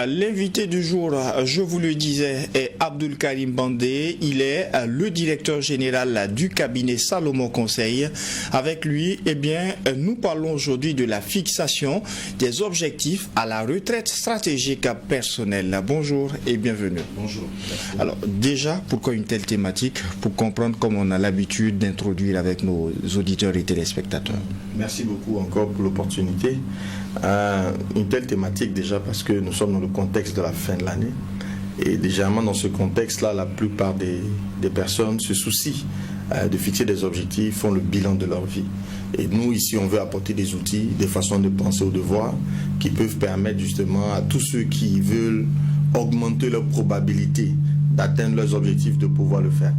L'invité du jour, je vous le disais, est Abdul Karim Bandé. Il est le directeur général du cabinet Salomon Conseil. Avec lui, nous parlons aujourd'hui de la fixation des objectifs à la retraite stratégique personnelle. Bonjour et bienvenue. Bonjour. Alors déjà, pourquoi une telle thématique? Pour comprendre comme on a l'habitude d'introduire avec nos auditeurs et téléspectateurs. Merci beaucoup encore pour l'opportunité. Une telle thématique déjà parce que nous sommes dans le contexte de la fin de l'année. Et déjà dans ce contexte-là, la plupart des personnes se soucient de fixer des objectifs, font le bilan de leur vie. Et nous, ici, on veut apporter des outils, des façons de penser au devoir qui peuvent permettre justement à tous ceux qui veulent augmenter leur probabilité d'atteindre leurs objectifs de pouvoir le faire.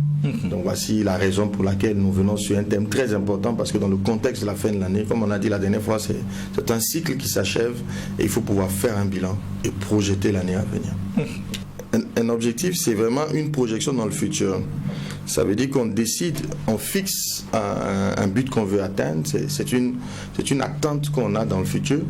Donc voici la raison pour laquelle nous venons sur un thème très important, parce que dans le contexte de la fin de l'année, comme on a dit la dernière fois, c'est un cycle qui s'achève et il faut pouvoir faire un bilan et projeter l'année à venir. Un objectif, c'est vraiment une projection dans le futur. Ça veut dire qu'on décide, on fixe un but qu'on veut atteindre. C'est une attente qu'on a dans le futur.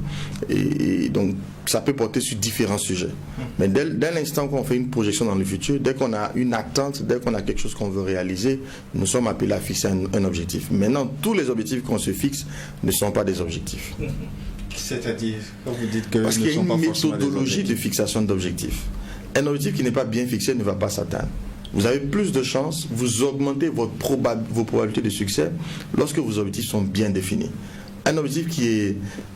Et donc, ça peut porter sur différents sujets. Mais dès l'instant qu'on fait une projection dans le futur, dès qu'on a une attente, dès qu'on a quelque chose qu'on veut réaliser, nous sommes appelés à fixer un objectif. Maintenant, tous les objectifs qu'on se fixe ne sont pas des objectifs. C'est-à-dire, quand vous dites que parce qu'il y a une méthodologie de fixation d'objectifs. Un objectif qui n'est pas bien fixé ne va pas s'atteindre. Vous avez plus de chances, vous augmentez vos probabilités de succès lorsque vos objectifs sont bien définis. Un objectif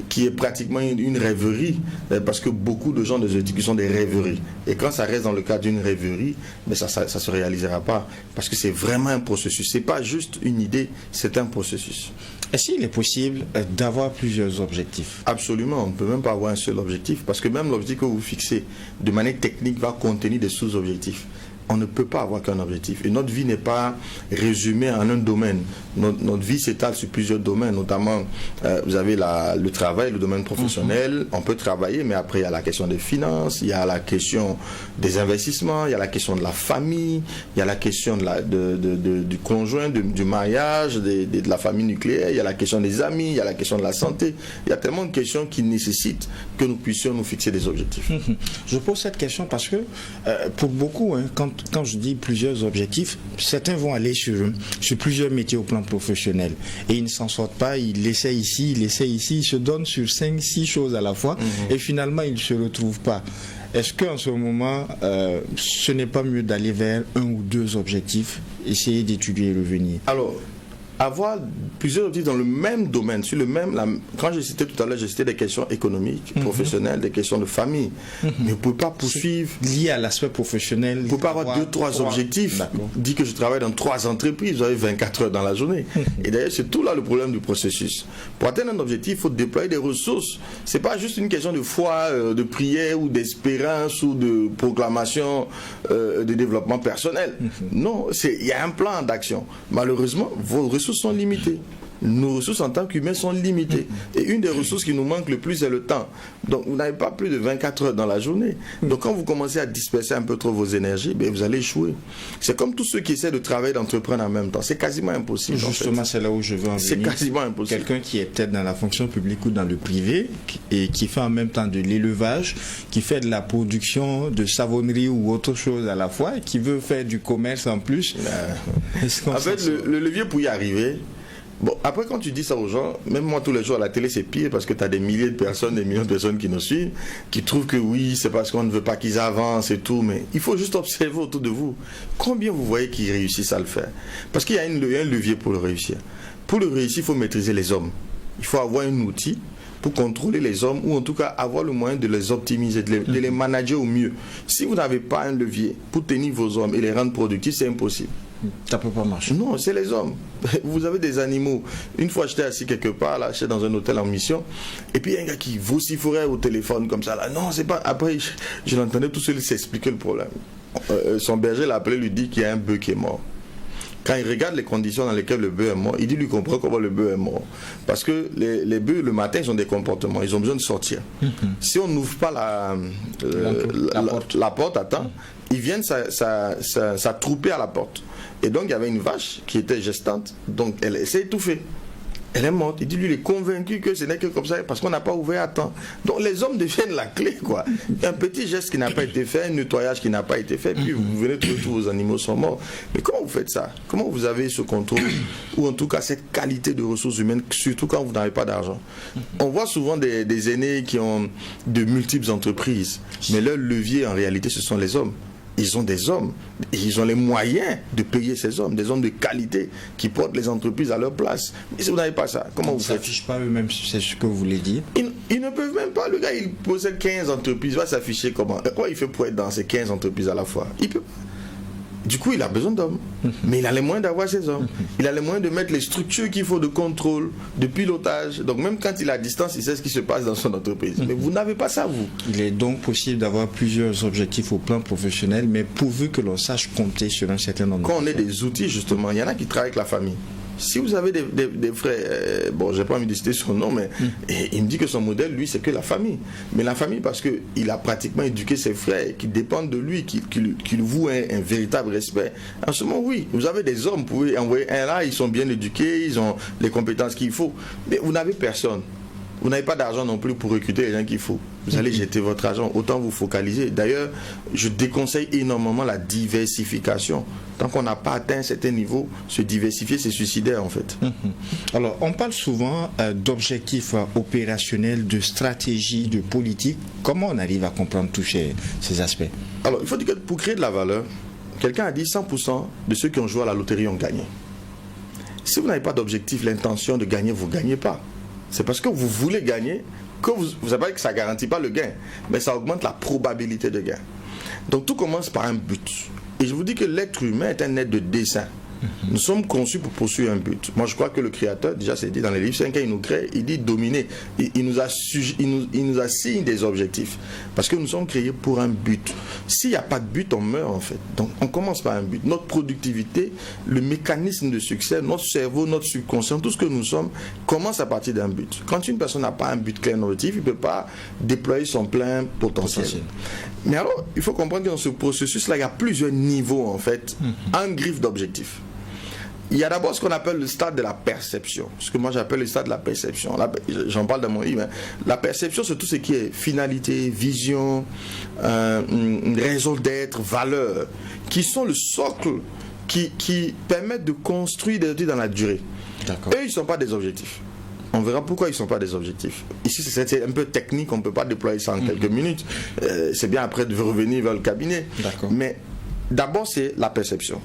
qui est pratiquement une rêverie, parce que beaucoup de gens ont des objectifs qui sont des rêveries. Et quand ça reste dans le cadre d'une rêverie, mais ça ne se réalisera pas, parce que c'est vraiment un processus. Ce n'est pas juste une idée, c'est un processus. Est-ce qu'il est possible d'avoir plusieurs objectifs? Absolument, on ne peut même pas avoir un seul objectif, parce que même l'objectif que vous fixez de manière technique va contenir des sous-objectifs. On ne peut pas avoir qu'un objectif. Et notre vie n'est pas résumée en un domaine. Notre vie s'étale sur plusieurs domaines, notamment, vous avez le travail, le domaine professionnel. On peut travailler, mais après, il y a la question des finances, il y a la question des investissements, il y a la question de la famille, il y a la question du conjoint, du mariage, de la famille nucléaire, il y a la question des amis, il y a la question de la santé. Il y a tellement de questions qui nécessitent que nous puissions nous fixer des objectifs. Je pose cette question parce que, pour beaucoup, quand je dis plusieurs objectifs, certains vont aller sur plusieurs métiers au plan professionnel et ils ne s'en sortent pas, ils l'essaient ici, ils se donnent sur 5-6 choses à la fois et finalement ils ne se retrouvent pas. Est-ce qu'en ce moment, ce n'est pas mieux d'aller vers 1 ou 2 objectifs, essayer d'étudier et revenir? Alors, avoir plusieurs objectifs dans le même domaine, quand j'ai cité tout à l'heure, j'ai cité des questions économiques, professionnelles, des questions de famille. Mais vous ne pouvez pas poursuivre. Lié à l'aspect professionnel. Vous ne pouvez pas avoir 2-3 objectifs. Dit que je travaille dans 3 entreprises, vous avez 24 heures dans la journée. Et d'ailleurs, c'est tout là le problème du processus. Pour atteindre un objectif, il faut déployer des ressources. Ce n'est pas juste une question de foi, de prière ou d'espérance ou de proclamation de développement personnel. Non, il y a un plan d'action. Malheureusement, vos ressources sont limitées. Nos ressources en tant qu'humains sont limitées. Et une des ressources qui nous manque le plus, c'est le temps. Donc, vous n'avez pas plus de 24 heures dans la journée. Donc, quand vous commencez à disperser un peu trop vos énergies, vous allez échouer. C'est comme tous ceux qui essaient de travailler, d'entreprendre en même temps. C'est quasiment impossible. Justement, c'est là où je veux en venir. C'est quasiment impossible. Quelqu'un qui est peut-être dans la fonction publique ou dans le privé et qui fait en même temps de l'élevage, qui fait de la production de savonnerie ou autre chose à la fois, et qui veut faire du commerce en plus. En fait, le levier pour y arriver. Bon, après, quand tu dis ça aux gens, même moi tous les jours à la télé, c'est pire parce que tu as des milliers de personnes, des millions de personnes qui nous suivent, qui trouvent que oui, c'est parce qu'on ne veut pas qu'ils avancent et tout, mais il faut juste observer autour de vous. Combien vous voyez qu'ils réussissent à le faire? Parce qu'il y a un levier pour le réussir. Pour le réussir, il faut maîtriser les hommes. Il faut avoir un outil pour contrôler les hommes ou en tout cas avoir le moyen de les optimiser, de les manager au mieux. Si vous n'avez pas un levier pour tenir vos hommes et les rendre productifs, c'est impossible. Ça peut pas marcher. Non, c'est les hommes. Vous avez des animaux. Une fois, j'étais assis quelque part, là, j'étais dans un hôtel en mission, et puis il y a un gars qui vociférait au téléphone comme ça, là. Non, c'est pas. Après, je l'entendais tout seul s'expliquer le problème. Son berger l'a appelé, lui dit qu'il y a un bœuf qui est mort. Quand il regarde les conditions dans lesquelles le bœuf est mort, il dit lui comprend comment le bœuf est mort. Parce que les bœufs, le matin, ils ont des comportements, ils ont besoin de sortir. Si on n'ouvre pas la porte à temps, ils viennent s'attrouper à la porte. Et donc, il y avait une vache qui était gestante, donc elle s'est étouffée. Elle est morte. Il dit, lui, il est convaincu que ce n'est que comme ça parce qu'on n'a pas ouvert à temps. Donc les hommes deviennent la clé, quoi. Un petit geste qui n'a pas été fait, un nettoyage qui n'a pas été fait, puis vous venez trouver tous vos animaux sont morts. Mais comment vous faites ça? Comment vous avez ce contrôle, ou en tout cas cette qualité de ressources humaines, surtout quand vous n'avez pas d'argent? On voit souvent des aînés qui ont de multiples entreprises, mais leur levier en réalité ce sont les hommes. Ils ont des hommes, et ils ont les moyens de payer ces hommes, des hommes de qualité qui portent les entreprises à leur place. Mais si vous n'avez pas ça, comment vous faites? Ils ne s'affichent pas eux-mêmes, c'est ce que vous voulez dire. Ils ne peuvent même pas. Le gars, il possède 15 entreprises, il va s'afficher comment? Comment il fait pour être dans ces 15 entreprises à la fois? Il peut. Du coup, il a besoin d'hommes. Mais il a les moyens d'avoir ces hommes. Il a les moyens de mettre les structures qu'il faut de contrôle, de pilotage. Donc même quand il est à distance, il sait ce qui se passe dans son entreprise. Mais vous n'avez pas ça, vous. Il est donc possible d'avoir plusieurs objectifs au plan professionnel, mais pourvu que l'on sache compter sur un certain nombre. Quand on a des outils, justement, il y en a qui travaillent avec la famille. Si vous avez des frères, bon, j'ai pas envie de citer son nom, mais il me dit que son modèle, lui, c'est que la famille. Mais la famille, parce qu'il a pratiquement éduqué ses frères qui dépendent de lui, qui lui vouent un véritable respect. En ce moment, oui, vous avez des hommes, vous pouvez envoyer un là, ils sont bien éduqués, ils ont les compétences qu'il faut. Mais vous n'avez personne. Vous n'avez pas d'argent non plus pour recruter les gens qu'il faut. Vous allez jeter votre argent, autant vous focaliser. D'ailleurs, je déconseille énormément la diversification. Tant qu'on n'a pas atteint un certain niveau, se diversifier, c'est suicidaire en fait. Alors, on parle souvent d'objectifs opérationnels, de stratégie, de politique. Comment on arrive à comprendre tous ces aspects? Alors, il faut dire que pour créer de la valeur, quelqu'un a dit 100% de ceux qui ont joué à la loterie ont gagné. Si vous n'avez pas d'objectif, l'intention de gagner, vous ne gagnez pas. C'est parce que vous voulez gagner que vous savez que ça ne garantit pas le gain, mais ça augmente la probabilité de gain. Donc tout commence par un but. Et je vous dis que l'être humain est un être de dessein. Nous sommes conçus pour poursuivre un but. Moi je crois que le Créateur, déjà c'est dit dans les livres, c'est quand il nous crée, il dit dominer. Il nous assigne des objectifs. Parce que nous sommes créés pour un but. S'il n'y a pas de but, on meurt en fait. Donc on commence par un but. Notre productivité, le mécanisme de succès, notre cerveau, notre subconscient, tout ce que nous sommes, commence à partir d'un but. Quand une personne n'a pas un but clair, objectif, il ne peut pas déployer son plein potentiel. Mais alors, il faut comprendre que dans ce processus-là, il y a plusieurs niveaux en fait, en griffe d'objectifs. Il y a d'abord ce qu'on appelle le stade de la perception. Ce que moi j'appelle le stade de la perception. Là, j'en parle dans mon livre. La perception, c'est tout ce qui est finalité, vision, raison d'être, valeur, qui sont le socle qui permettent de construire des objectifs dans la durée. D'accord. Eux, ils ne sont pas des objectifs. On verra pourquoi ils ne sont pas des objectifs. Ici, c'est un peu technique, on ne peut pas déployer ça en quelques minutes. C'est bien après de revenir vers le cabinet. D'accord. Mais d'abord, c'est la perception.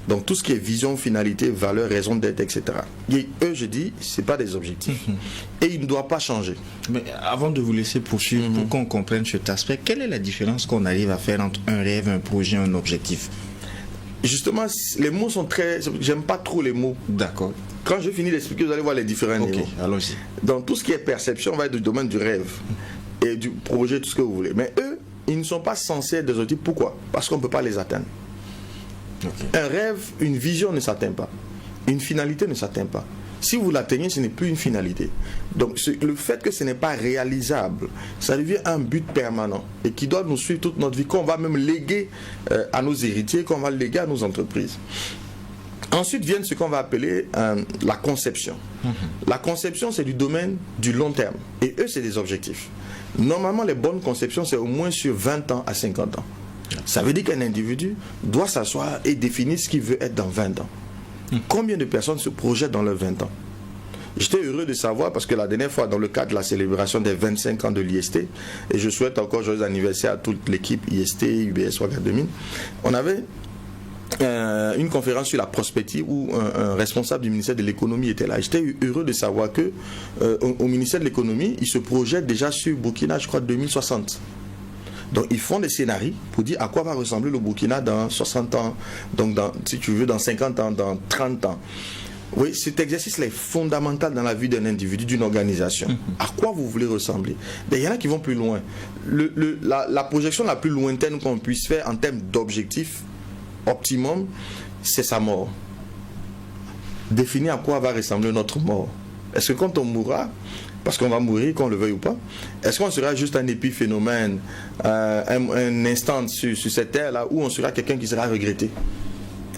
Donc tout ce qui est vision, finalité, valeur, raison d'être, etc. Et eux, je dis, ce n'est pas des objectifs. Et ils ne doivent pas changer. Mais avant de vous laisser poursuivre, pour qu'on comprenne cet aspect, quelle est la différence qu'on arrive à faire entre un rêve, un projet, un objectif? Justement, les mots sont très... J'aime pas trop les mots. D'accord. Quand je finis d'expliquer, vous allez voir les différents niveaux. Allons-y. Dans tout ce qui est perception, on va être du domaine du rêve et du projet, tout ce que vous voulez. Mais eux, ils ne sont pas censés être des objectifs. Pourquoi? Parce qu'on ne peut pas les atteindre. Un rêve, une vision ne s'atteint pas. Une finalité ne s'atteint pas. Si vous l'atteignez, ce n'est plus une finalité. Donc le fait que ce n'est pas réalisable, ça devient un but permanent et qui doit nous suivre toute notre vie, qu'on va même léguer à nos héritiers, qu'on va léguer à nos entreprises. Ensuite vient ce qu'on va appeler la conception. La conception, c'est du domaine du long terme. Et eux, c'est des objectifs. Normalement, les bonnes conceptions, c'est au moins sur 20 ans à 50 ans. Ça veut dire qu'un individu doit s'asseoir et définir ce qu'il veut être dans 20 ans. Combien de personnes se projettent dans leurs 20 ans? J'étais heureux de savoir parce que la dernière fois, dans le cadre de la célébration des 25 ans de l'IST, et je souhaite encore joyeux anniversaire à toute l'équipe IST, UBS, Ouaga 2000, on avait une conférence sur la prospective où un responsable du ministère de l'économie était là. J'étais heureux de savoir que au ministère de l'économie, ils se projettent déjà sur Burkina, je crois, 2060. Donc ils font des scénarios pour dire à quoi va ressembler le Burkina dans 60 ans, donc si tu veux dans 50 ans, dans 30 ans. Oui, cet exercice-là est fondamental dans la vie d'un individu, d'une organisation. À quoi vous voulez ressembler? Il y en a qui vont plus loin. La projection la plus lointaine qu'on puisse faire en termes d'objectifs optimum, c'est sa mort. Définir à quoi va ressembler notre mort. Est-ce que quand on mourra, parce qu'on va mourir, qu'on le veuille ou pas, est-ce qu'on sera juste un épiphénomène, un instant sur cette terre-là, où on sera quelqu'un qui sera regretté?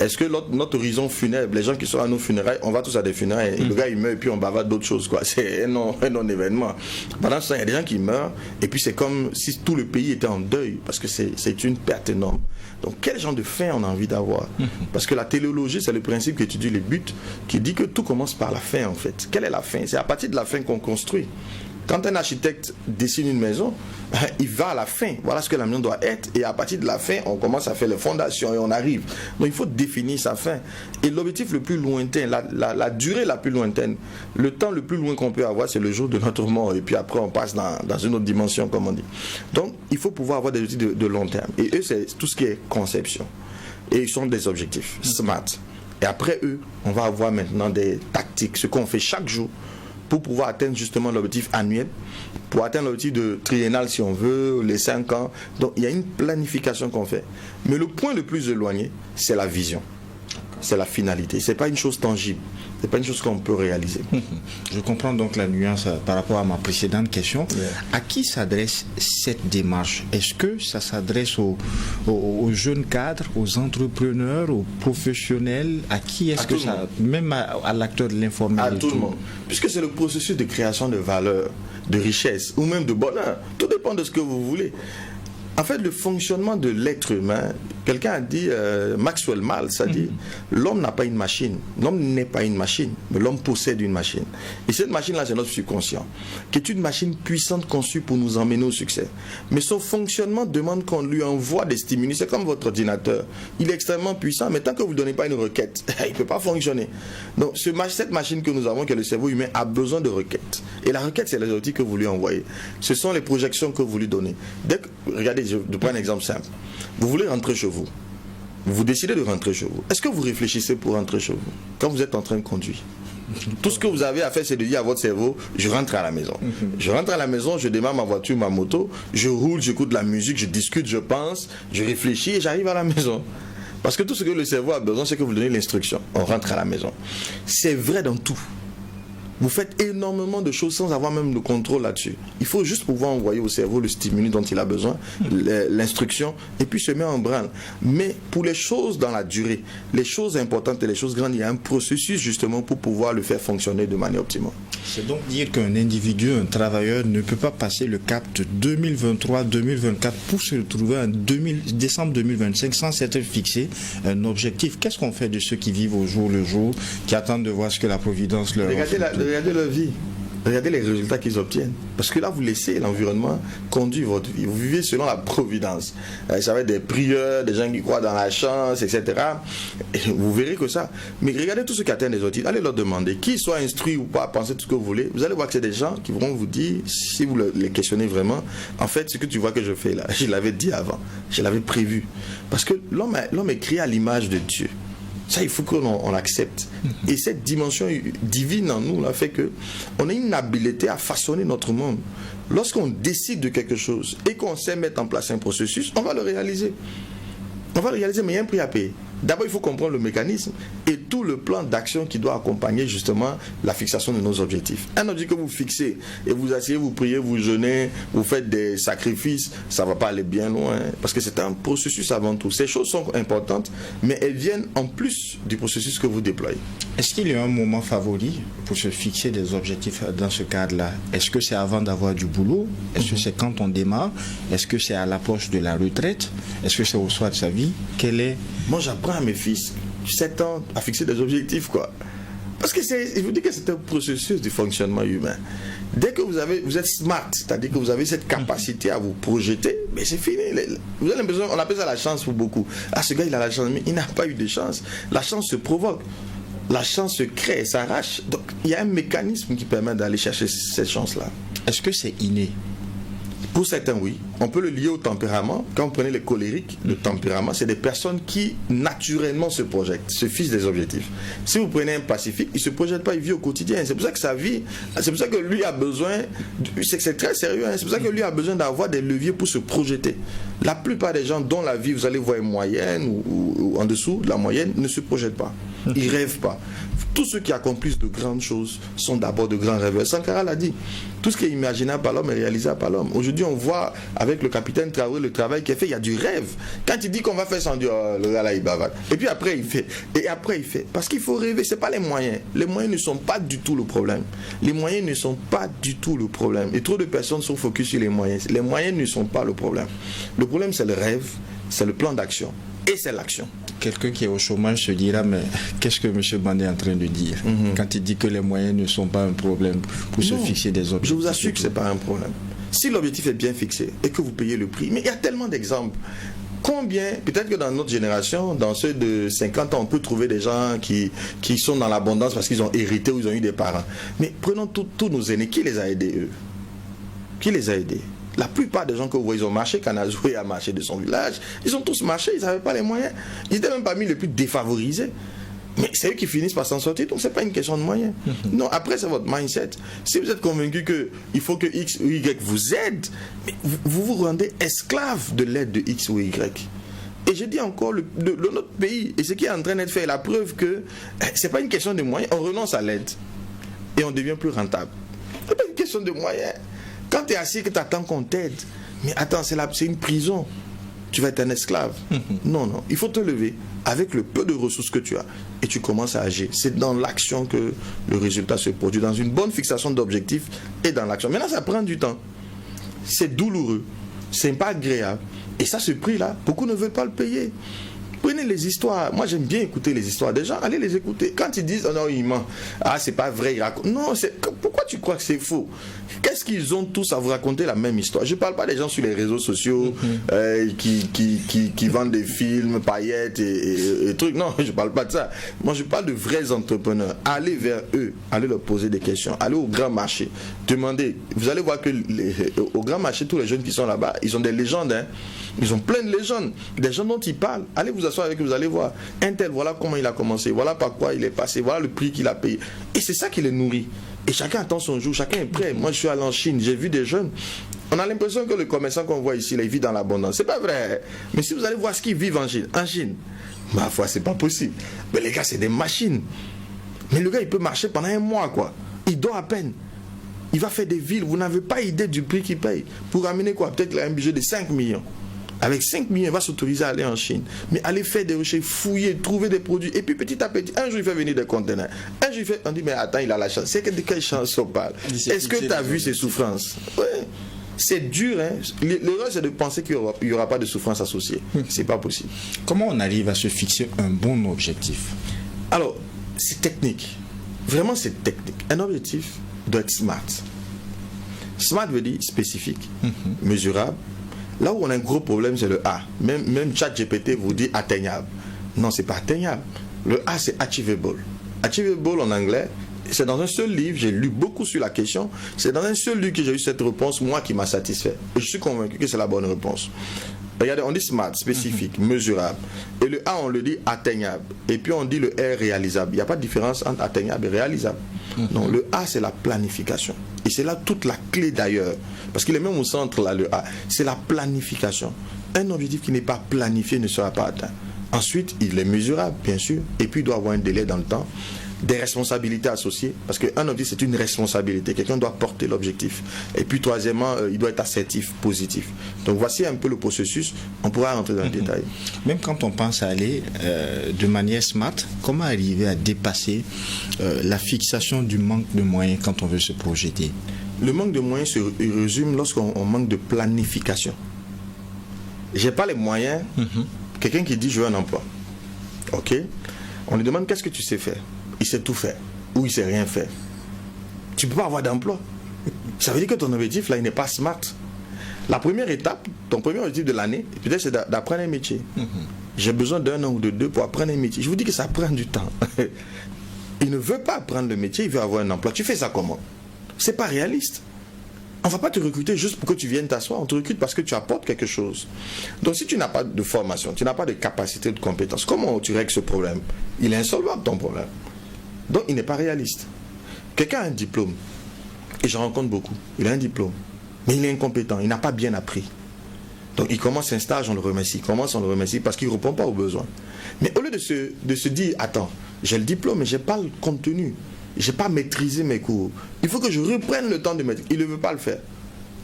Est-ce que notre horizon funèbre, les gens qui sont à nos funérailles, on va tous à des funérailles, et le gars il meurt et puis on bavard d'autres choses, quoi. C'est un non-événement. Pendant ce temps, il y a des gens qui meurent et puis c'est comme si tout le pays était en deuil parce que c'est une perte énorme. Donc quel genre de fin on a envie d'avoir? Parce que la téléologie, c'est le principe qui étudie les buts, qui dit que tout commence par la fin en fait. Quelle est la fin? C'est à partir de la fin qu'on construit. Quand un architecte dessine une maison, il va à la fin. Voilà ce que la maison doit être. Et à partir de la fin, on commence à faire les fondations et on arrive. Donc il faut définir sa fin. Et l'objectif le plus lointain, la durée la plus lointaine, le temps le plus loin qu'on peut avoir, c'est le jour de notre mort. Et puis après, on passe dans une autre dimension, comme on dit. Donc il faut pouvoir avoir des outils de long terme. Et eux, c'est tout ce qui est conception. Et ils sont des objectifs, SMART. Et après eux, on va avoir maintenant des tactiques, ce qu'on fait chaque jour, pour pouvoir atteindre justement l'objectif annuel, pour atteindre l'objectif de triennal si on veut, les 5 ans. Donc il y a une planification qu'on fait. Mais le point le plus éloigné, c'est la vision. C'est la finalité. Ce n'est pas une chose tangible. Ce n'est pas une chose qu'on peut réaliser. Je comprends donc la nuance par rapport à ma précédente question. Yeah. À qui s'adresse cette démarche? Est-ce que ça s'adresse aux jeunes cadres, aux entrepreneurs, aux professionnels? À qui est-ce que ça... Même à l'acteur de l'informel? À tout le monde. Puisque c'est le processus de création de valeur, de richesse ou même de bonheur. Tout dépend de ce que vous voulez. En fait, le fonctionnement de l'être humain, quelqu'un a dit, Maxwell Maltz a dit, l'homme n'a pas une machine. L'homme n'est pas une machine, mais l'homme possède une machine. Et cette machine-là, c'est notre subconscient, qui est une machine puissante conçue pour nous emmener au succès. Mais son fonctionnement demande qu'on lui envoie des stimuli. C'est comme votre ordinateur. Il est extrêmement puissant, mais tant que vous ne donnez pas une requête, il ne peut pas fonctionner. Donc, cette machine que nous avons, qui est le cerveau humain, a besoin de requêtes. Et la requête, c'est les outils que vous lui envoyez. Ce sont les projections que vous lui donnez. Dès que, regardez, je prends un exemple simple. Vous voulez rentrer chez vous. Vous décidez de rentrer chez vous. Est-ce que vous réfléchissez pour rentrer chez vous quand vous êtes en train de conduire? Tout ce que vous avez à faire, c'est de dire à votre cerveau, je rentre à la maison. Je rentre à la maison, je démarre ma voiture, ma moto, je roule, j'écoute de la musique, je discute, je pense, je réfléchis et j'arrive à la maison. Parce que tout ce que le cerveau a besoin, c'est que vous donnez l'instruction. On rentre à la maison. C'est vrai dans tout. Vous faites énormément de choses sans avoir même le contrôle là-dessus. Il faut juste pouvoir envoyer au cerveau le stimuli dont il a besoin, l'instruction, et puis se mettre en branle. Mais pour les choses dans la durée, les choses importantes et les choses grandes, il y a un processus justement pour pouvoir le faire fonctionner de manière optimale. C'est donc dire qu'un individu, un travailleur, ne peut pas passer le cap de 2023-2024 pour se retrouver en décembre 2025 sans s'être fixé un objectif. Qu'est-ce qu'on fait de ceux qui vivent au jour le jour, qui attendent de voir ce que la Providence leur offre? Regardez leur vie. Regardez les résultats qu'ils obtiennent. Parce que là, vous laissez l'environnement conduire votre vie. Vous vivez selon la providence. Ça va être des prieurs, des gens qui croient dans la chance, etc. Et vous verrez que ça. Mais regardez tous ceux qui atteignent les autres. Allez leur demander, qu'ils soient instruits ou pas, pensez tout ce que vous voulez. Vous allez voir que c'est des gens qui vont vous dire, si vous les questionnez vraiment, en fait, ce que tu vois que je fais là, je l'avais dit avant. Je l'avais prévu. Parce que l'homme est créé à l'image de Dieu. Ça, il faut qu'on l'accepte. Et cette dimension divine en nous là, fait qu'on a une habileté à façonner notre monde. Lorsqu'on décide de quelque chose et qu'on sait mettre en place un processus, on va le réaliser. On va le réaliser, mais il y a un prix à payer. D'abord, il faut comprendre le mécanisme et tout le plan d'action qui doit accompagner justement la fixation de nos objectifs. Un objectif que vous fixez et vous asseyez, vous priez, vous jeûnez, vous faites des sacrifices, ça ne va pas aller bien loin parce que c'est un processus avant tout. Ces choses sont importantes, mais elles viennent en plus du processus que vous déployez. Est-ce qu'il y a un moment favori pour se fixer des objectifs dans ce cadre-là? Est-ce que c'est avant d'avoir du boulot? Est-ce que c'est quand on démarre? Est-ce que c'est à l'approche de la retraite? Est-ce que c'est au soir de sa vie? Moi, j'apprends à mes fils, 7 ans, à fixer des objectifs, quoi. Parce que je vous dis que c'est un processus de fonctionnement humain. Dès que vous êtes smart, c'est-à-dire que vous avez cette capacité à vous projeter, mais c'est fini. Vous avez l'impression, on appelle ça la chance pour beaucoup. Ah, ce gars, il a la chance, mais il n'a pas eu de chance. La chance se provoque. La chance se crée, s'arrache. Donc, il y a un mécanisme qui permet d'aller chercher cette chance-là. Est-ce que c'est inné? Pour certains, oui. On peut le lier au tempérament. Quand vous prenez les colériques, le tempérament, c'est des personnes qui naturellement se projettent, se fixent des objectifs. Si vous prenez un pacifique, il ne se projette pas, il vit au quotidien. C'est pour ça que sa vie, c'est pour ça que lui a besoin, c'est très sérieux, hein? C'est pour ça que lui a besoin d'avoir des leviers pour se projeter. La plupart des gens dont la vie, vous allez voir, est moyenne ou en dessous de la moyenne, ne se projettent pas. Ils ne rêvent pas. Tous ceux qui accomplissent de grandes choses sont d'abord de grands rêveurs. Sankara l'a dit. Tout ce qui est imaginable par l'homme est réalisable par l'homme. Aujourd'hui, on voit avec le capitaine Traoré le travail qui est fait. Il y a du rêve. Quand il dit qu'on va faire sans Dieu, le gars là, il bavard. Et puis après, il fait. Et après, il fait. Parce qu'il faut rêver. Ce n'est pas les moyens. Les moyens ne sont pas du tout le problème. Les moyens ne sont pas du tout le problème. Et trop de personnes sont focus sur les moyens. Les moyens ne sont pas le problème. Le problème, c'est le rêve, c'est le plan d'action. Et c'est l'action. Quelqu'un qui est au chômage se dira, mais qu'est-ce que M. Bandé est en train de dire quand il dit que les moyens ne sont pas un problème pour se fixer des objectifs? Je vous assure que ce n'est pas un problème. Si l'objectif est bien fixé et que vous payez le prix, mais il y a tellement d'exemples. Combien, peut-être que dans notre génération, dans ceux de 50 ans, on peut trouver des gens qui sont dans l'abondance parce qu'ils ont hérité ou ils ont eu des parents. Mais prenons tous nos aînés, qui les a aidés eux? Qui les a aidés? La plupart des gens que vous voyez, ils ont marché. Kanazoué a marché de son village. Ils ont tous marché, ils n'avaient pas les moyens. Ils étaient même parmi les plus défavorisés. Mais c'est eux qui finissent par s'en sortir. Donc, ce n'est pas une question de moyens. Non, après, c'est votre mindset. Si vous êtes convaincu qu'il faut que X ou Y vous aide, vous vous rendez esclave de l'aide de X ou Y. Et je dis encore, notre pays, et ce qui est en train d'être fait, est la preuve que ce n'est pas une question de moyens. On renonce à l'aide. Et on devient plus rentable. Ce n'est pas une question de moyens. Quand tu es assis et que tu attends qu'on t'aide, mais attends, c'est une prison. Tu vas être un esclave. Non, il faut te lever avec le peu de ressources que tu as et tu commences à agir. C'est dans l'action que le résultat se produit, dans une bonne fixation d'objectifs et dans l'action. Maintenant, ça prend du temps. C'est douloureux, c'est pas agréable. Et ça, ce prix-là, beaucoup ne veulent pas le payer. Prenez les histoires. Moi, j'aime bien écouter les histoires des gens. Allez les écouter. Quand ils disent, oh non, il ment. Ah, c'est pas vrai, il raconte. Non, pourquoi tu crois que c'est faux? Qu'est-ce qu'ils ont tous à vous raconter la même histoire? Je ne parle pas des gens sur les réseaux sociaux qui vendent des films, paillettes et trucs. Non, je ne parle pas de ça. Moi, je parle de vrais entrepreneurs. Allez vers eux. Allez leur poser des questions. Allez au grand marché. Demandez. Vous allez voir que au grand marché, tous les jeunes qui sont là-bas, ils ont des légendes. Hein. Ils ont plein de légendes. Des gens dont ils parlent. Allez vous asseoir avec eux, vous allez voir. Un tel, voilà comment il a commencé. Voilà par quoi il est passé. Voilà le prix qu'il a payé. Et c'est ça qui les nourrit. Et chacun attend son jour, chacun est prêt. Moi, je suis allé en Chine, j'ai vu des jeunes. On a l'impression que le commerçant qu'on voit ici, là, il vit dans l'abondance. C'est pas vrai. Mais si vous allez voir ce qu'ils vivent en Chine, ma foi, c'est pas possible. Mais les gars, c'est des machines. Mais le gars, il peut marcher pendant un mois, quoi. Il dort à peine. Il va faire des villes. Vous n'avez pas idée du prix qu'il paye. Pour ramener quoi? Peut-être qu'il a un budget de 5 millions. Avec 5 millions, il va s'autoriser à aller en Chine. Mais aller faire des recherches, fouiller, trouver des produits. Et puis petit à petit, un jour, il fait venir des conteneurs. Un jour, on dit, mais attends, il a la chance. C'est de quelle chance on parle? Est-ce que tu as vu ses souffrances? Oui. C'est dur. Hein? L'erreur, c'est de penser qu'il n'y aura pas de souffrance associée. C'est pas possible. Comment on arrive à se fixer un bon objectif? Alors, c'est technique. Vraiment, c'est technique. Un objectif doit être smart. Smart veut dire spécifique, mesurable. Là où on a un gros problème, c'est le A. Même ChatGPT vous dit atteignable. Non, c'est pas atteignable. Le A, c'est achievable. Achievable en anglais, c'est dans un seul livre, j'ai lu beaucoup sur la question, c'est dans un seul livre que j'ai eu cette réponse, moi, qui m'a satisfait. Et je suis convaincu que c'est la bonne réponse. Regardez, on dit smart, spécifique, mesurable. Et le A, on le dit atteignable. Et puis on dit le R, réalisable. Il n'y a pas de différence entre atteignable et réalisable. Non, le A, c'est la planification. Et c'est là toute la clé d'ailleurs. Parce qu'il est même au centre, là, le A. C'est la planification. Un objectif qui n'est pas planifié ne sera pas atteint. Ensuite, il est mesurable, bien sûr. Et puis, il doit avoir un délai dans le temps. Des responsabilités associées. Parce qu'un objectif, c'est une responsabilité. Quelqu'un doit porter l'objectif. Et puis, troisièmement, il doit être assertif, positif. Donc, voici un peu le processus. On pourra rentrer dans le détail. Même quand on pense à aller de manière smart, comment arriver à dépasser la fixation du manque de moyens quand on veut se projeter? Le manque de moyens se résume lorsqu'on manque de planification. J'ai pas les moyens. Quelqu'un qui dit je veux un emploi. Ok. On lui demande qu'est-ce que tu sais faire. Il sait tout faire. Ou il sait rien faire. Tu peux pas avoir d'emploi. Ça veut dire que ton objectif là il n'est pas smart. La première étape, ton premier objectif de l'année, peut-être c'est d'apprendre un métier. J'ai besoin d'un an ou de deux pour apprendre un métier. Je vous dis que ça prend du temps. Il ne veut pas apprendre le métier, il veut avoir un emploi. Tu fais ça comment? C'est pas réaliste. On ne va pas te recruter juste pour que tu viennes t'asseoir. On te recrute parce que tu apportes quelque chose. Donc si tu n'as pas de formation, tu n'as pas de capacité, de compétence, comment tu règles ce problème? Il est insolvable ton problème. Donc il n'est pas réaliste. Quelqu'un a un diplôme, et j'en rencontre beaucoup. Il a un diplôme, mais il est incompétent, il n'a pas bien appris. Donc il commence un stage, on le remercie. Il commence, on le remercie parce qu'il ne répond pas aux besoins. Mais au lieu de se dire, attends, j'ai le diplôme, mais je n'ai pas le contenu. Je n'ai pas maîtrisé mes cours. Il faut que je reprenne le temps de maîtriser. Il ne veut pas le faire.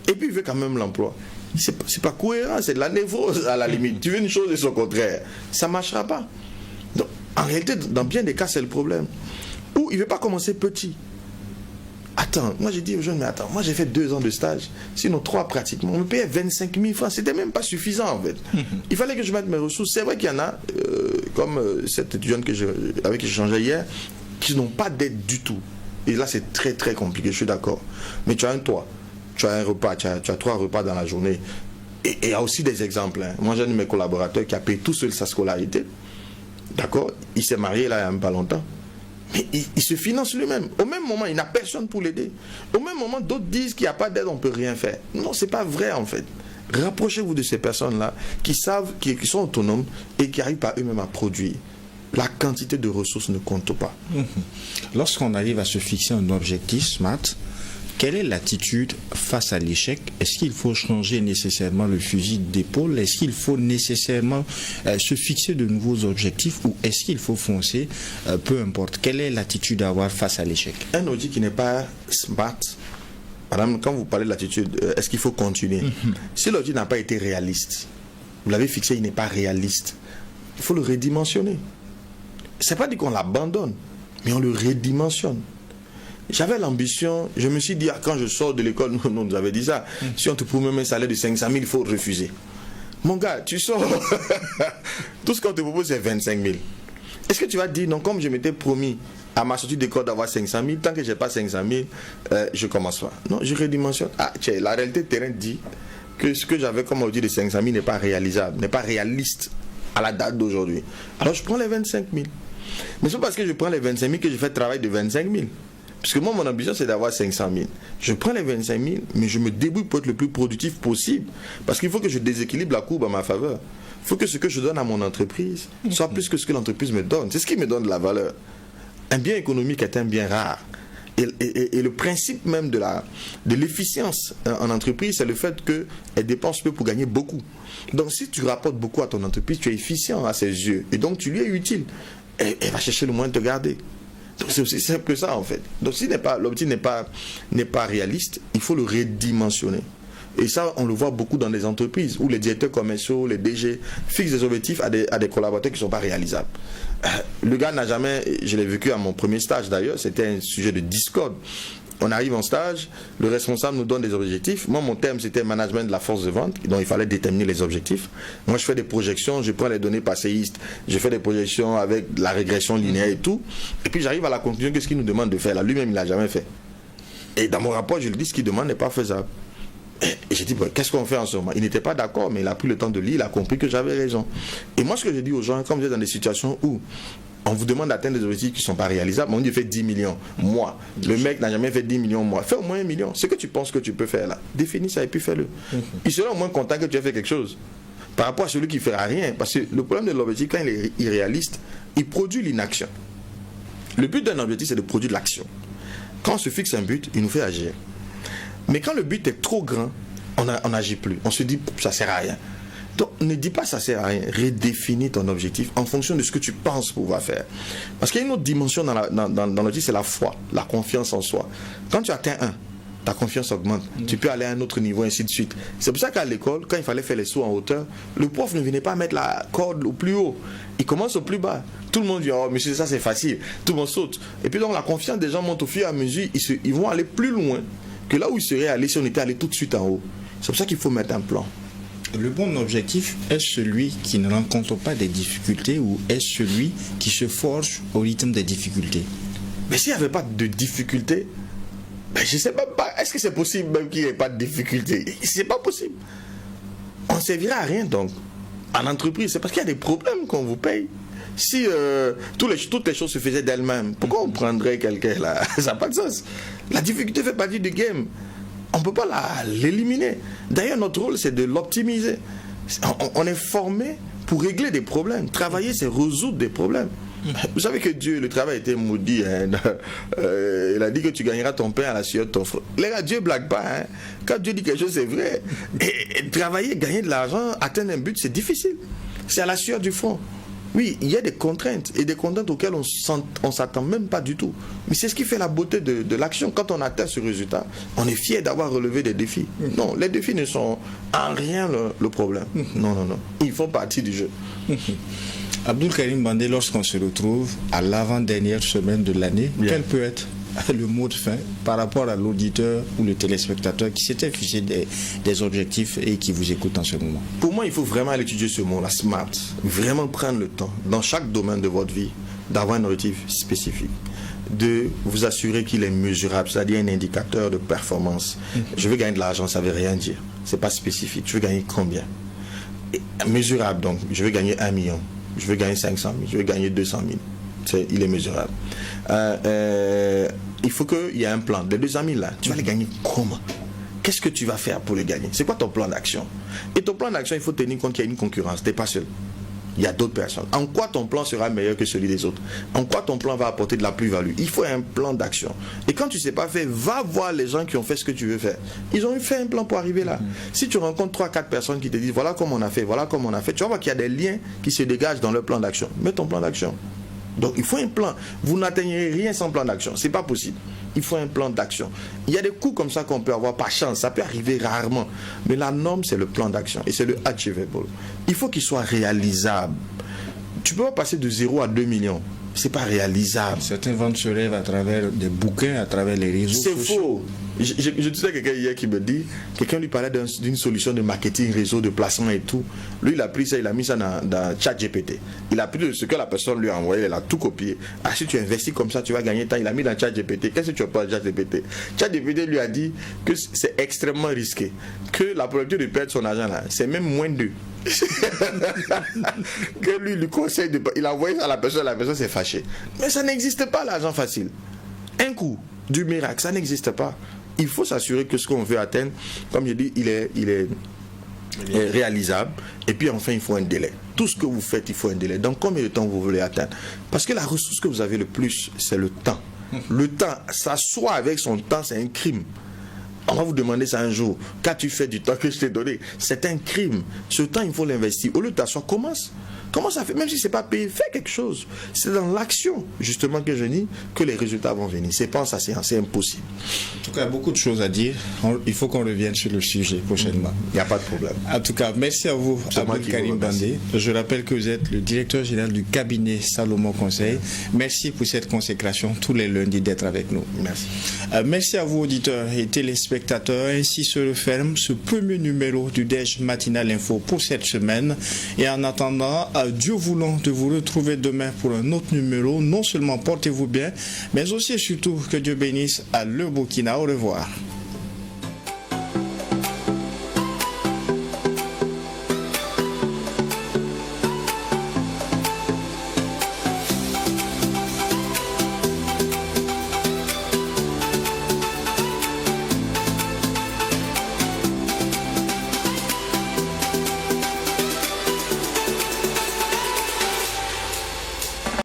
Et puis, il veut quand même l'emploi. C'est pas cohérent, c'est de la névrose à la limite. Tu veux une chose et son contraire. Ça ne marchera pas. Donc, en réalité, dans bien des cas, c'est le problème. Ou il ne veut pas commencer petit. Attends, moi j'ai dit aux jeunes, mais attends, moi j'ai fait 2 ans de stage, sinon 3 pratiquement. On me payait 25 000 francs, c'était même pas suffisant en fait. Il fallait que je mette mes ressources. C'est vrai qu'il y en a, comme cette étudiante avec qui j'échangeais hier, qui n'ont pas d'aide du tout. Et là c'est très très compliqué, je suis d'accord. Mais tu as un toit, tu as un repas, tu as 3 repas dans la journée. Et il y a aussi des exemples. Hein. Moi j'ai un de mes collaborateurs qui a payé tout seul sa scolarité. D'accord. Il s'est marié là il n'y a même pas longtemps. Mais il se finance lui-même. Au même moment, il n'a personne pour l'aider. Au même moment, d'autres disent qu'il n'y a pas d'aide, on ne peut rien faire. Non, ce n'est pas vrai en fait. Rapprochez-vous de ces personnes-là qui savent, qui sont autonomes et qui arrivent par eux-mêmes à produire. La quantité de ressources ne compte pas. Lorsqu'on arrive à se fixer un objectif SMART, quelle est l'attitude face à l'échec? Est-ce qu'il faut changer nécessairement le fusil d'épaule? Est-ce qu'il faut nécessairement se fixer de nouveaux objectifs ou est-ce qu'il faut foncer? Peu importe. Quelle est l'attitude à avoir face à l'échec? Un audit qui n'est pas SMART, madame, quand vous parlez de l'attitude, est-ce qu'il faut continuer? Si l'audit n'a pas été réaliste, vous l'avez fixé, il n'est pas réaliste, il faut le redimensionner. Ce n'est pas dit qu'on l'abandonne, mais on le redimensionne. J'avais l'ambition, je me suis dit, quand je sors de l'école, nous nous avait dit ça, si on te promet un salaire de 500 000, il faut refuser. Mon gars, tu sors, tout ce qu'on te propose, c'est 25 000. Est-ce que tu vas dire, non, comme je m'étais promis à ma sortie d'école d'avoir 500 000, tant que je n'ai pas 500 000, je commence pas. Non, je redimensionne. Ah, tiens, la réalité de terrain dit que ce que j'avais comme audit de 500 000 n'est pas réalisable, n'est pas réaliste à la date d'aujourd'hui. Alors je prends les 25 000. Mais c'est parce que je prends les 25 000 que je fais le travail de 25 000. Parce que moi, mon ambition, c'est d'avoir 500 000. Je prends les 25 000, mais je me débrouille pour être le plus productif possible. Parce qu'il faut que je déséquilibre la courbe à ma faveur. Il faut que ce que je donne à mon entreprise soit plus que ce que l'entreprise me donne. C'est ce qui me donne de la valeur. Un bien économique est un bien rare. Et le principe même de l'efficience en entreprise, c'est le fait qu'elle dépense peu pour gagner beaucoup. Donc, si tu rapportes beaucoup à ton entreprise, tu es efficient à ses yeux. Et donc, tu lui es utile. Elle va chercher le moyen de te garder. Donc c'est aussi simple que ça en fait. Donc si l'objectif n'est pas réaliste, il faut le redimensionner. Et ça, on le voit beaucoup dans les entreprises où les directeurs commerciaux, les DG fixent des objectifs à des collaborateurs qui ne sont pas réalisables. Le gars n'a jamais, je l'ai vécu à mon premier stage d'ailleurs, c'était un sujet de discorde. On arrive en stage, le responsable nous donne des objectifs. Moi, mon thème, c'était management de la force de vente. Donc, il fallait déterminer les objectifs. Moi, je fais des projections, je prends les données passéistes, je fais des projections avec la régression linéaire et tout. Et puis, j'arrive à la conclusion que ce qu'il nous demande de faire, là, lui-même, il ne l'a jamais fait. Et dans mon rapport, je lui dis ce qu'il demande n'est pas faisable. Et j'ai dit, bon, qu'est-ce qu'on fait en ce moment? Il n'était pas d'accord, mais il a pris le temps de lire, il a compris que j'avais raison. Et moi, ce que je dis aux gens, quand vous êtes dans des situations où on vous demande d'atteindre des objectifs qui ne sont pas réalisables, on dit fait 10 millions, moi. Le mec n'a jamais fait 10 millions, moi. Fais au moins 1 million. Ce que tu penses que tu peux faire là, définis ça et puis fais-le. Il sera au moins content que tu aies fait quelque chose. Par rapport à celui qui ne fera rien. Parce que le problème de l'objectif, quand il est irréaliste, il produit l'inaction. Le but d'un objectif, c'est de produire l'action. Quand on se fixe un but, il nous fait agir. Mais quand le but est trop grand, on n'agit plus. On se dit, ça ne sert à rien. Donc, ne dis pas ça sert à rien. Redéfinis ton objectif en fonction de ce que tu penses pouvoir faire. Parce qu'il y a une autre dimension dans l'objectif, c'est la foi, la confiance en soi. Quand tu atteins un, ta confiance augmente. Tu peux aller à un autre niveau, ainsi de suite. C'est pour ça qu'à l'école, quand il fallait faire les sauts en hauteur, le prof ne venait pas mettre la corde au plus haut. Il commence au plus bas. Tout le monde dit, oh monsieur, ça c'est facile. Tout le monde saute. Et puis donc la confiance des gens monte au fur et à mesure. Ils vont aller plus loin que là où ils seraient allés si on était allé tout de suite en haut. C'est pour ça qu'il faut mettre un plan. Le bon objectif est celui qui ne rencontre pas des difficultés ou est celui qui se forge au rythme des difficultés? Mais s'il n'y avait pas de difficultés, ben je ne sais même pas. Est-ce que c'est possible même qu'il n'y ait pas de difficultés? C'est pas possible. On ne servira à rien donc. En entreprise, c'est parce qu'il y a des problèmes qu'on vous paye. Si toutes les choses se faisaient d'elles-mêmes, pourquoi on prendrait quelqu'un là? Ça n'a pas de sens. La difficulté fait partie du game. On ne peut pas l'éliminer. D'ailleurs, notre rôle, c'est de l'optimiser. On est formé pour régler des problèmes. Travailler, c'est résoudre des problèmes. Vous savez que Dieu, le travail a été maudit. Hein. Il a dit que tu gagneras ton pain à la sueur de ton front. Les gars, Dieu ne blague pas. Hein. Quand Dieu dit quelque chose, c'est vrai. Et travailler, gagner de l'argent, atteindre un but, c'est difficile. C'est à la sueur du front. Oui, il y a des contraintes, et des contraintes auxquelles on ne s'attend même pas du tout. Mais c'est ce qui fait la beauté de l'action. Quand on atteint ce résultat, on est fier d'avoir relevé des défis. Non, les défis ne sont en rien le problème. Non. Ils font partie du jeu. Abdoul Karim Bandé, lorsqu'on se retrouve à l'avant-dernière semaine de l'année, quel peut être le mot de fin par rapport à l'auditeur ou le téléspectateur qui s'était fixé des objectifs et qui vous écoute en ce moment? Pour moi, il faut vraiment aller étudier ce mot, la SMART. Vraiment prendre le temps, dans chaque domaine de votre vie, d'avoir un objectif spécifique, de vous assurer qu'il est mesurable, c'est-à-dire un indicateur de performance. Je veux gagner de l'argent, ça ne veut rien dire. C'est pas spécifique. Je veux gagner combien? Et mesurable, donc, je veux gagner 1 million. Je veux gagner 500 000, je veux gagner 200 000. Il est mesurable. Il faut qu'il y ait un plan. Les 200 000 là, tu vas les gagner comment? Qu'est-ce que tu vas faire pour les gagner? C'est quoi ton plan d'action? Et ton plan d'action, il faut tenir compte qu'il y a une concurrence. Tu n'es pas seul. Il y a d'autres personnes. En quoi ton plan sera meilleur que celui des autres? En quoi ton plan va apporter de la plus-value? Il faut un plan d'action. Et quand tu ne sais pas faire, va voir les gens qui ont fait ce que tu veux faire. Ils ont fait un plan pour arriver là. Si tu rencontres 3-4 personnes qui te disent voilà comment on a fait, voilà comment on a fait, tu vas voir qu'il y a des liens qui se dégagent dans leur plan d'action. Mets ton plan d'action. Donc il faut un plan. Vous n'atteignez rien sans plan d'action. C'est pas possible. Il faut un plan d'action. Il y a des coups comme ça qu'on peut avoir par chance. Ça peut arriver rarement. Mais la norme, c'est le plan d'action. Et c'est le achievable. Il faut qu'il soit réalisable. Tu peux pas passer de 0 à 2 millions. C'est pas réalisable. Certains vendent ce rêve à travers des bouquins, à travers les réseaux sociaux. C'est faux. Je disais quelqu'un hier qui me dit, quelqu'un lui parlait d'une solution de marketing, réseau de placement et tout. Lui, il a pris ça, il a mis ça dans ChatGPT. Il a pris ce que la personne lui a envoyé, il a tout copié. Ah, si tu investis comme ça, tu vas gagner temps. Il a mis dans ChatGPT. Qu'est-ce que tu as pas ChatGPT? ChatGPT lui a dit que c'est extrêmement risqué, que la probabilité de perdre son argent là, c'est même moins de 2. Que lui conseille de... Il a envoyé ça à la personne s'est fâchée. Mais ça n'existe pas, l'argent facile. Un coup du miracle, ça n'existe pas. Il faut s'assurer que ce qu'on veut atteindre, comme je dis, il est réalisable. Et puis enfin, il faut un délai. Tout ce que vous faites, il faut un délai. Dans combien de temps vous voulez atteindre? Parce que la ressource que vous avez le plus, c'est le temps. Le temps, s'asseoir avec son temps, c'est un crime. On va vous demander ça un jour. Qu'as-tu fait du temps que je t'ai donné? C'est un crime. Ce temps, il faut l'investir. Au lieu de t'asseoir, commence. Commence à faire, même si ce n'est pas payé, fais quelque chose. C'est dans l'action, justement, que je dis que les résultats vont venir. C'est pas en s'asseyant, c'est impossible. En tout cas, beaucoup de choses à dire. Il faut qu'on revienne sur le sujet prochainement. Il n'y a pas de problème. En tout cas, merci à vous, Abdoul Karim Bandé. Je rappelle que vous êtes le directeur général du cabinet Salomon Conseil. Merci pour cette consécration tous les lundis d'être avec nous. Merci. Merci à vous, auditeurs et téléspectateurs. Ainsi se referme ce premier numéro du DEJ Matinal Info pour cette semaine. Et en attendant, Dieu voulant de vous retrouver demain pour un autre numéro, non seulement portez-vous bien, mais aussi et surtout que Dieu bénisse à le Burkina. Au revoir.